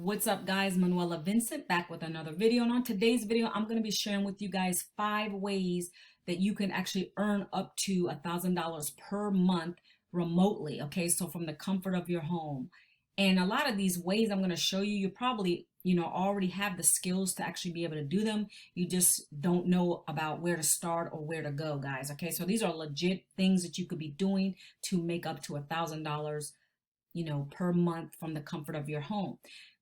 What's up guys, Manuela Vincent back with another video, and on today's video I'm going to be sharing with you guys 5 ways that you can actually earn up to $1,000 per month remotely. Okay, so from the comfort of your home. And a lot of these ways I'm going to show you, you probably already have the skills to actually be able to do them. You just don't know about where to start or where to go, guys. Okay, so these are legit things that you could be doing to make up to $1,000 per month from the comfort of your home.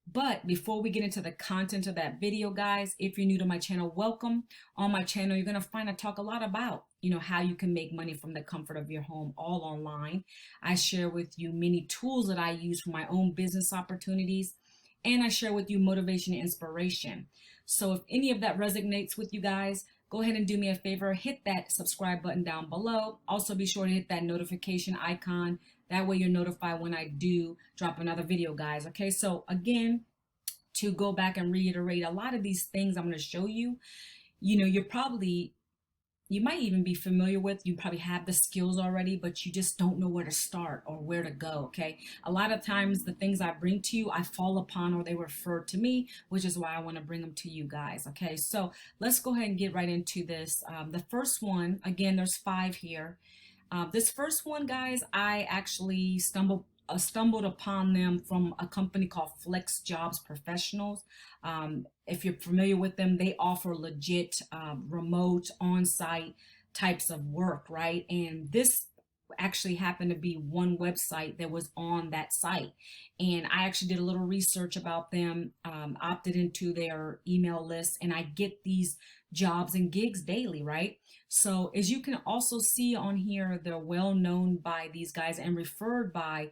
But before we get into the content of that video, guys, if you're new to my channel, welcome. On my channel, you're going to find I talk a lot about, how you can make money from the comfort of your home all online. I share with you many tools that I use for my own business opportunities, and I share with you motivation and inspiration. So if any of that resonates with you guys, go ahead and do me a favor, hit that subscribe button down below. Also be sure to hit that notification icon. That way you're notified when I do drop another video, guys. Okay, so again, to go back and reiterate, a lot of these things I'm going to show you, you might even be familiar with, you probably have the skills already, but you just don't know where to start or where to go. Okay, a lot of times the things I bring to you I fall upon or they refer to me, which is why I want to bring them to you guys. Okay, so let's go ahead and get right into this. The first one, again, there's 5 here. This first one, guys, I actually stumbled upon them from a company called Flex Jobs Professionals. If you're familiar with them, they offer legit remote on-site types of work, right? And this actually happened to be one website that was on that site, and I actually did a little research about them, opted into their email list, and I get these jobs and gigs daily, right? So as you can also see on here, they're well known by these guys and referred by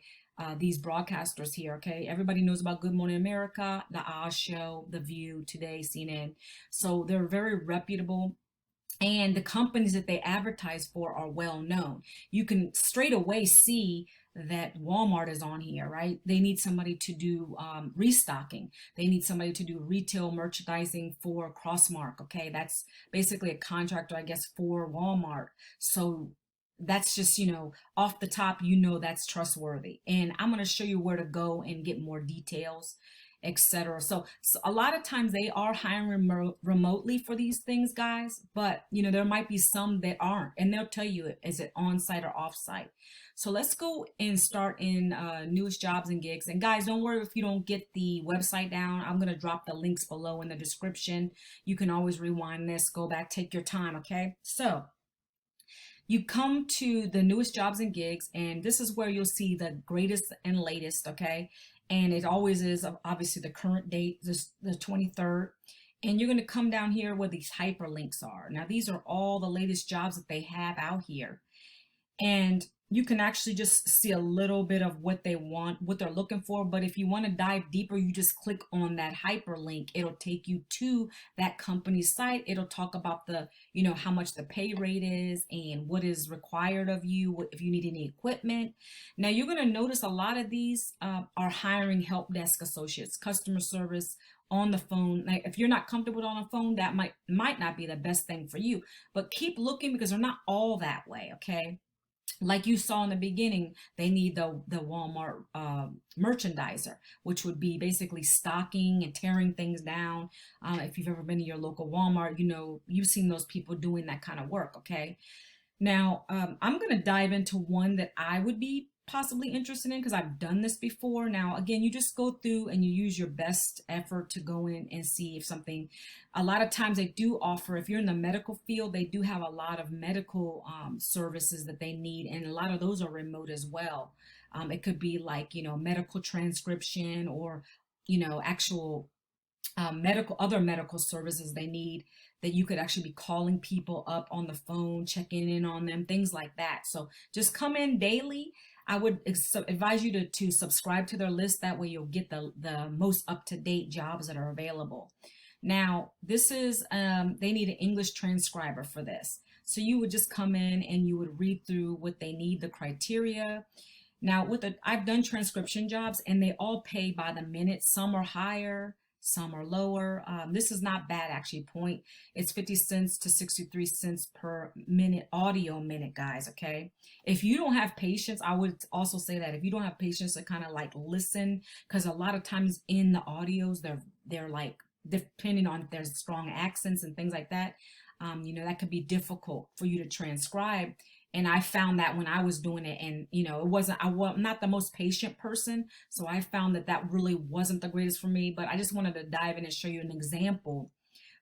these broadcasters here. Okay, everybody knows about Good Morning America, The Oz Show, The View, Today, CNN. So they're very reputable, and the companies that they advertise for are well known. You can straight away see that Walmart is on here, right? They need somebody to do restocking. They need somebody to do retail merchandising for Crossmark. Okay, that's basically a contractor, I guess, for Walmart. So that's just, off the top, that's trustworthy. And I'm going to show you where to go and get more details, etc. So a lot of times they are hiring remotely for these things, guys, but there might be some that aren't, and they'll tell you is it on-site or off-site. So let's go and start in newest jobs and gigs. And guys, don't worry if you don't get the website down. I'm going to drop the links below in the description. You can always rewind this, go back, take your time. Okay, so you come to the newest jobs and gigs, and this is where you'll see the greatest and latest. Okay, and it always is obviously the current date, the 23rd. And you're going to come down here where these hyperlinks are. Now these are all the latest jobs that they have out here, and you can actually just see a little bit of what they want, what they're looking for. But if you want to dive deeper, you just click on that hyperlink. It'll take you to that company's site. It'll talk about the, how much the pay rate is and what is required of you, if you need any equipment. Now you're going to notice a lot of these are hiring help desk associates, customer service, on the phone. Like if you're not comfortable on the phone, that might not be the best thing for you, but keep looking because they're not all that way. Okay, like you saw in the beginning, they need the Walmart merchandiser, which would be basically stocking and tearing things down. If you've ever been to your local Walmart, you've seen those people doing that kind of work. Okay, now I'm going to dive into one that I would be possibly interested in because I've done this before. Now again, you just go through and you use your best effort to go in and see if something, a lot of times they do offer, if you're in the medical field, they do have a lot of medical services that they need, and a lot of those are remote as well. It could be like, medical transcription, or actual other medical services they need, that you could actually be calling people up on the phone, checking in on them, things like that. So just come in daily. I would advise you to subscribe to their list. That way you'll get the most up-to-date jobs that are available. Now this is they need an English transcriber for this. So you would just come in and you would read through what they need, the criteria. Now I've done transcription jobs and they all pay by the minute. Some are higher, some are lower. This is not bad actually. Point, it's 50 cents to 63 cents per minute, audio minute, guys. Okay. If you don't have patience, I would also say that if you don't have patience to kind of like listen, because a lot of times in the audios, they're like, depending on if there's strong accents and things like that, that could be difficult for you to transcribe. And I found that when I was doing it, and it wasn't, I'm not the most patient person, so I found that that really wasn't the greatest for me. But I just wanted to dive in and show you an example.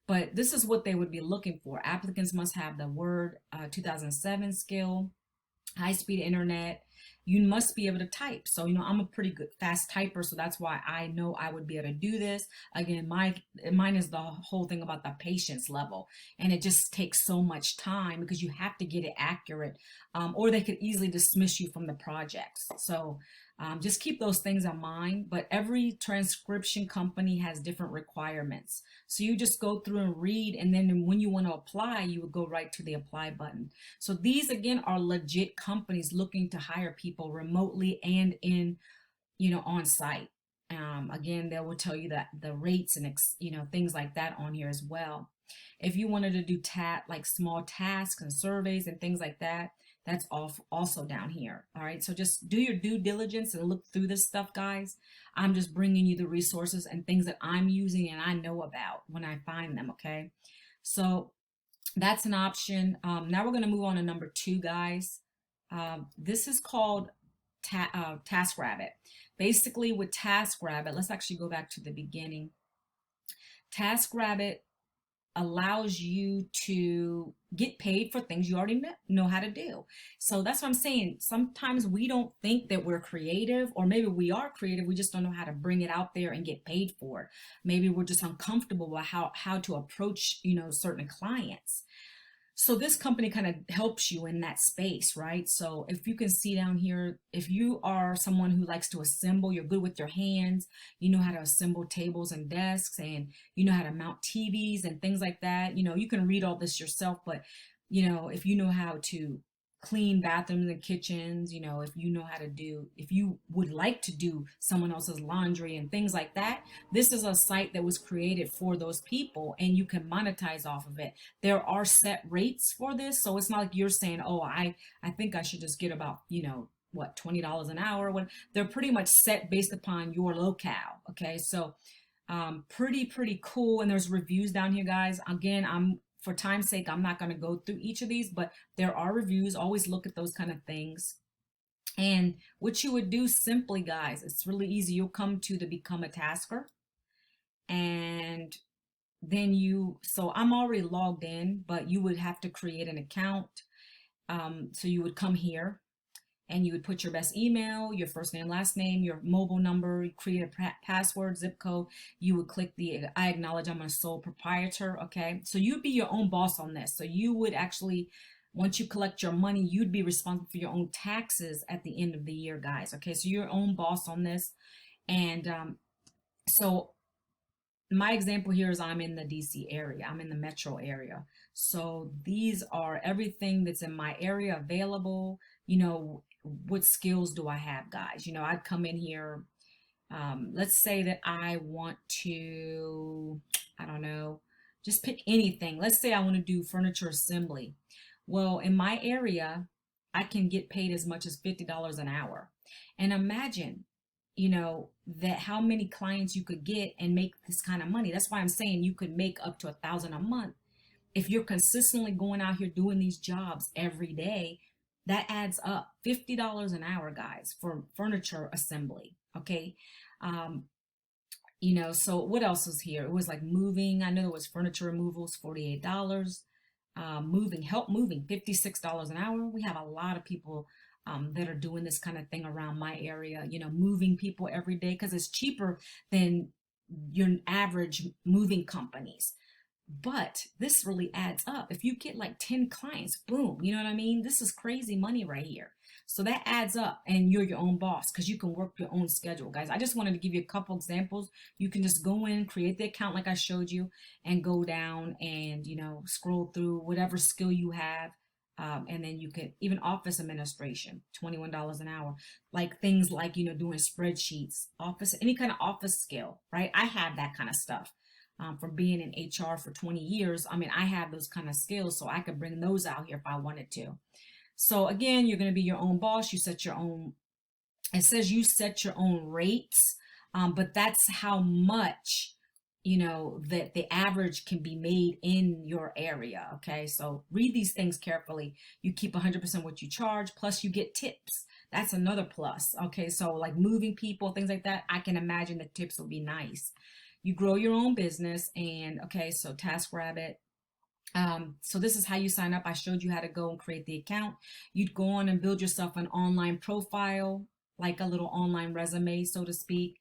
But this is what they would be looking for. Applicants must have the Word 2007 skill, high-speed internet. You must be able to type. So, I'm a pretty good fast typer, so that's why I know I would be able to do this. Again, mine is the whole thing about the patience level, and it just takes so much time because you have to get it accurate, or they could easily dismiss you from the projects. So just keep those things in mind. But every transcription company has different requirements. So you just go through and read, and then when you want to apply, you would go right to the apply button. So these again are legit companies looking to hire people remotely and in, on site. Again, they will tell you that the rates and things like that on here as well. If you wanted to do like small tasks and surveys and things like that, that's also down here. All right, so just do your due diligence and look through this stuff, guys. I'm just bringing you the resources and things that I'm using and I know about when I find them. Okay, so that's an option. Now we're going to move on to number 2, guys. This is called TaskRabbit. Basically, with TaskRabbit, let's actually go back to the beginning. TaskRabbit allows you to get paid for things you already know how to do. So that's what I'm saying. Sometimes we don't think that we're creative, or maybe we are creative, we just don't know how to bring it out there and get paid for it. Maybe we're just uncomfortable with how to approach, certain clients. So this company kind of helps you in that space, right? So if you can see down here, if you are someone who likes to assemble, you're good with your hands, you know how to assemble tables and desks, and you know how to mount TVs and things like that. You can read all this yourself, but if you know how to clean bathrooms and kitchens, if you would like to do someone else's laundry and things like that, this is a site that was created for those people, and you can monetize off of it. There are set rates for this, so it's not like you're saying, oh, I think I should just get about, what, $20 an hour. When they're pretty much set based upon your locale. Okay, so pretty cool. And there's reviews down here, guys. Again, for time's sake, I'm not going to go through each of these, but there are reviews. Always look at those kind of things. And what you would do simply, guys, it's really easy. You'll come to the become a tasker, and then so I'm already logged in, but you would have to create an account. So you would come here and you would put your best email, your first name, last name, your mobile number, create a password, zip code. You would click the I acknowledge I'm a sole proprietor. Okay, so you'd be your own boss on this. So you would actually, once you collect your money, you'd be responsible for your own taxes at the end of the year, guys. Okay, so you're your own boss on this. And so my example here is I'm in the DC area. I'm in the metro area. So these are everything that's in my area available. What skills do I have, guys? I'd come in here. Let's say that I want to, I don't know, just pick anything. Let's say I want to do furniture assembly. Well, in my area, I can get paid as much as $50 an hour. And imagine, that how many clients you could get and make this kind of money. That's why I'm saying you could make up to $1,000 a month. If you're consistently going out here doing these jobs every day, that adds up. $50 an hour, guys, for furniture assembly. Okay. So what else was here? It was like moving. I know there was furniture removals, $48. Help moving, $56 an hour. We have a lot of people that are doing this kind of thing around my area, moving people every day because it's cheaper than your average moving companies. But this really adds up. If you get like 10 clients, boom, you know what I mean? This is crazy money right here. So that adds up, and you're your own boss because you can work your own schedule, guys. I just wanted to give you a couple examples. You can just go in, create the account like I showed you, and go down and, scroll through whatever skill you have. And then you could even office administration, $21 an hour, like things like, doing spreadsheets, office, any kind of office skill, right? I have that kind of stuff. From being in HR for 20 years, I mean, I have those kind of skills, so I could bring those out here if I wanted to. So again, you're going to be your own boss. You set your own, it says you set your own rates, but that's how much, that the average can be made in your area. Okay, so read these things carefully. You keep 100% what you charge, plus you get tips. That's another plus. Okay, so like moving people, things like that, I can imagine the tips will be nice. You grow your own business, and okay, so TaskRabbit. So this is how you sign up. I showed you how to go and create the account. You'd go on and build yourself an online profile, like a little online resume, so to speak.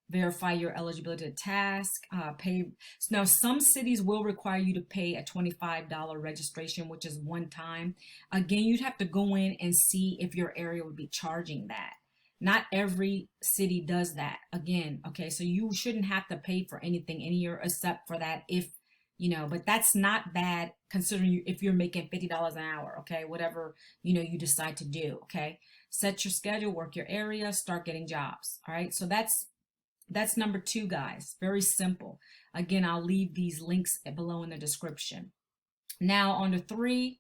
Verify your eligibility to task, pay. Now, some cities will require you to pay a $25 registration, which is one time. Again, you'd have to go in and see if your area would be charging that. Not every city does that. Again, okay, so you shouldn't have to pay for anything in here except for that if, but that's not bad considering if you're making $50 an hour, okay, whatever, you decide to do, okay. Set your schedule, work your area, start getting jobs. All right, so that's number two, guys. Very simple. Again, I'll leave these links below in the description. Now on to three.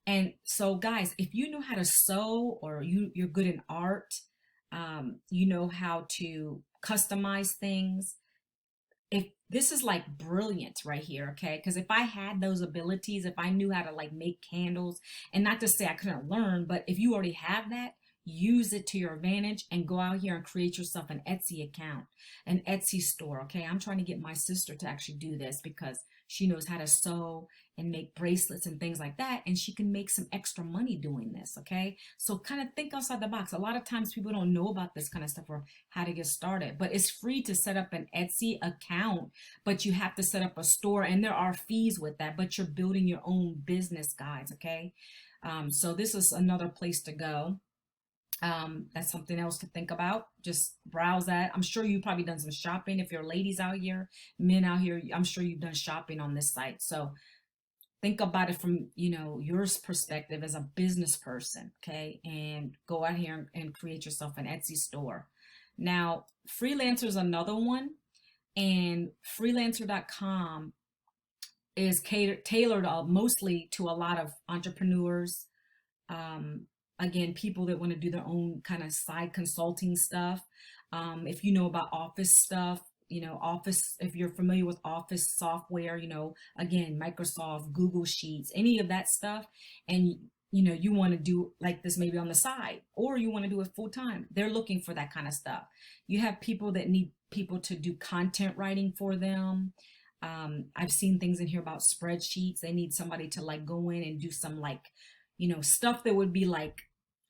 And so guys, if you know how to sew, or you're good in art, you know how to customize things, if this is like brilliant right here, okay, because if I had those abilities, if I knew how to like make candles, and not to say I couldn't learn, but if you already have that, use it to your advantage and go out here and create yourself an Etsy account, an Etsy store. Okay, I'm trying to get my sister to actually do this because she knows how to sew and make bracelets and things like that, and she can make some extra money doing this. Okay, so kind of think outside the box. A lot of times people don't know about this kind of stuff or how to get started, but it's free to set up an Etsy account, but you have to set up a store, and there are fees with that, but you're building your own business, guys. Okay, so this is another place to go. That's something else to think about. Just browse that. I'm sure you've probably done some shopping. If you're ladies out here, men out here, I'm sure you've done shopping on this site. So think about it from, your perspective as a business person, okay? And go out here and create yourself an Etsy store. Now, Freelancer is another one, and freelancer.com is tailored mostly to a lot of entrepreneurs. Again, people that want to do their own kind of side consulting stuff. If you know about office stuff, office, if you're familiar with office software, again, Microsoft, Google Sheets, any of that stuff, and you want to do like this maybe on the side, or you want to do it full time, they're looking for that kind of stuff. You have people that need people to do content writing for them. I've seen things in here about spreadsheets. They need somebody to like go in and do some like, stuff that would be like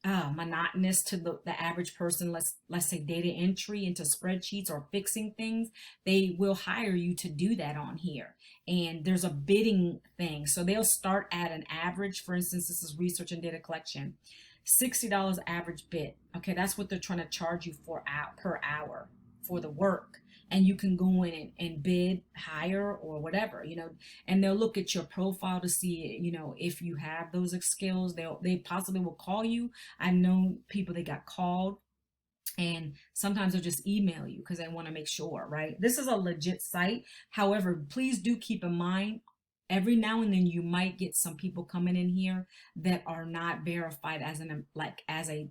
monotonous to the average person. Let's say data entry into spreadsheets or fixing things. They will hire you to do that on here, and there's a bidding thing, so they'll start at an average. For instance, this is research and data collection, $60 average bid. Okay, that's what they're trying to charge you for per hour for the work, and you can go in and bid higher or whatever, and they'll look at your profile to see, if you have those skills. They possibly will call you. I've known people that got called, and sometimes they'll just email you because they want to make sure, right? This is a legit site. However, please do keep in mind, every now and then you might get some people coming in here that are not verified as a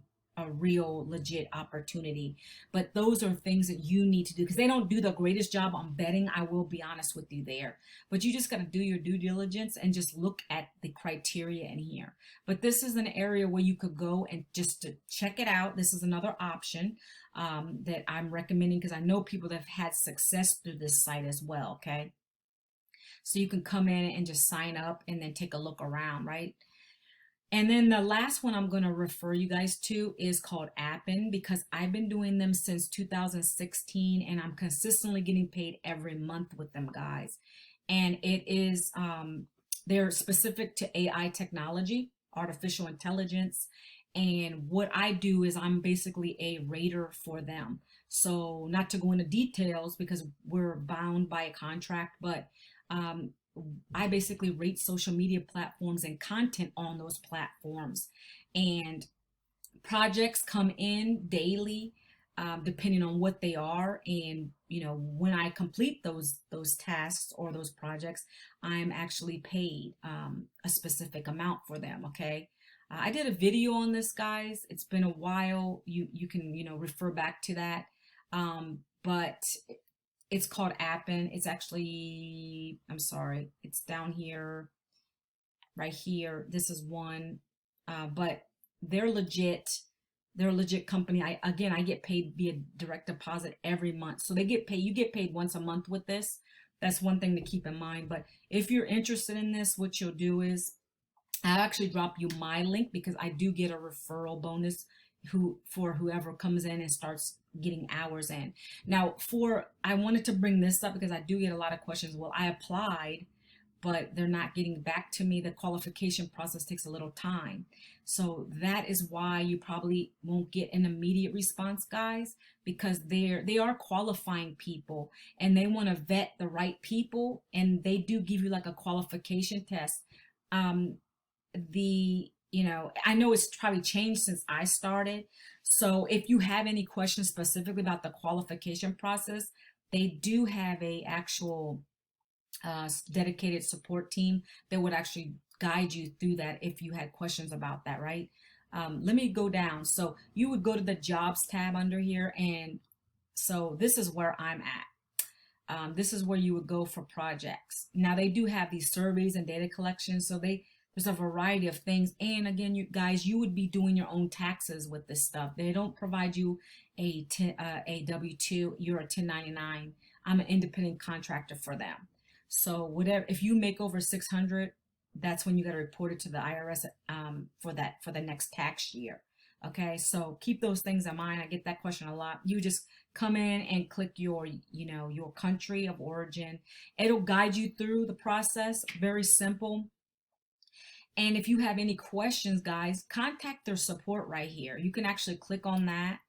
real legit opportunity. But those are things that you need to do because they don't do the greatest job on vetting. I will be honest with you there, but you just got to do your due diligence and just look at the criteria in here. But this is an area where you could go and just to check it out. This is another option that I'm recommending because I know people that have had success through this site as well. Okay, so you can come in and just sign up and then take a look around, right? And then the last one I'm going to refer you guys to is called Appen, because I've been doing them since 2016 and I'm consistently getting paid every month with them, guys. And it is, they're specific to AI technology, artificial intelligence. And what I do is I'm basically a rater for them. So not to go into details because we're bound by a contract, but I basically rate social media platforms and content on those platforms. And projects come in daily, depending on what they are. And when I complete those tasks or those projects, I'm actually paid a specific amount for them. Okay. I did a video on this, guys. It's been a while. You can refer back to that. But it's called Appen. It's actually, I'm sorry, it's down here, right here. This is one, but they're legit. They're a legit company. I get paid via direct deposit every month. So they get paid, you get paid once a month with this. That's one thing to keep in mind. But if you're interested in this, what you'll do is I'll actually drop you my link, because I do get a referral bonus for whoever comes in and starts getting hours in. Now, I wanted to bring this up because I do get a lot of questions. Well, I applied, but they're not getting back to me. The qualification process takes a little time. So that is why you probably won't get an immediate response, guys, because they are qualifying people and they want to vet the right people, and they do give you like a qualification test. Um, I know it's probably changed since I started. So if you have any questions specifically about the qualification process, they do have a actual dedicated support team that would actually guide you through that if you had questions about that, right? Let me go down. So you would go to the jobs tab under here, and so this is where I'm at. This is where you would go for projects. Now they do have these surveys and data collection, so there's a variety of things. And again, you guys, you would be doing your own taxes with this stuff. They don't provide you a W-2. You're a 1099. I'm an independent contractor for them. So whatever, if you make over 600, that's when you got to report it to the IRS for the next tax year. Okay, so keep those things in mind. I get that question a lot. You just come in and click your country of origin. It'll guide you through the process. Very simple. And if you have any questions, guys, contact their support right here. You can actually click on that,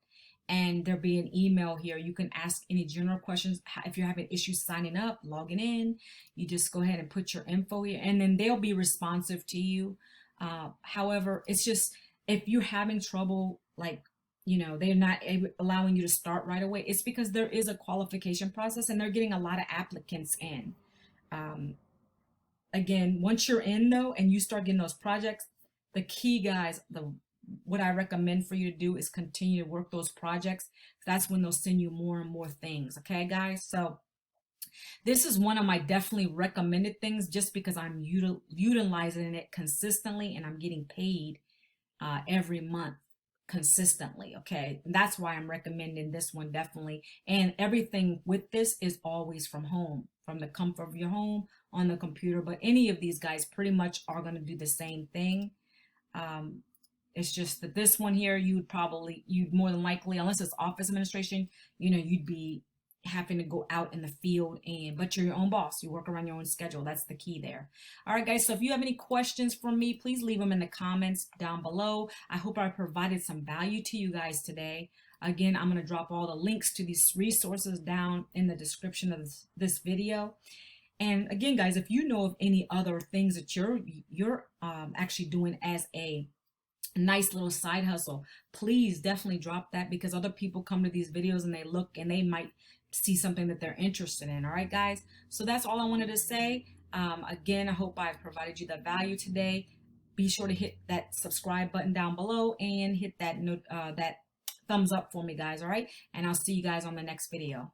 and there'll be an email here. You can ask any general questions. If you're having issues signing up, logging in, you just go ahead and put your info here, and then they'll be responsive to you. However, it's just, if you're having trouble, like, they're not allowing you to start right away, it's because there is a qualification process and they're getting a lot of applicants in. Again, once you're in though, and you start getting those projects, the key, guys, what I recommend for you to do is continue to work those projects. That's when they'll send you more and more things. Okay, guys. So this is one of my definitely recommended things, just because I'm utilizing it consistently and I'm getting paid every month consistently. Okay, and that's why I'm recommending this one definitely. And everything with this is always from home, from the comfort of your home on the computer. But any of these guys pretty much are going to do the same thing. It's just that this one here, you'd more than likely, unless it's office administration, you'd be having to go out in the field, but you're your own boss. You work around your own schedule. That's the key there. All right, guys. So if you have any questions for me, please leave them in the comments down below. I hope I provided some value to you guys today. Again, I'm going to drop all the links to these resources down in the description of this video. And again, guys, if you know of any other things that you're actually doing as a nice little side hustle, please definitely drop that, because other people come to these videos and they look and they might see something that they're interested in. All right, guys. So that's all I wanted to say. Again, I hope I've provided you that value today. Be sure to hit that subscribe button down below and hit that that thumbs up for me, guys. All right. And I'll see you guys on the next video.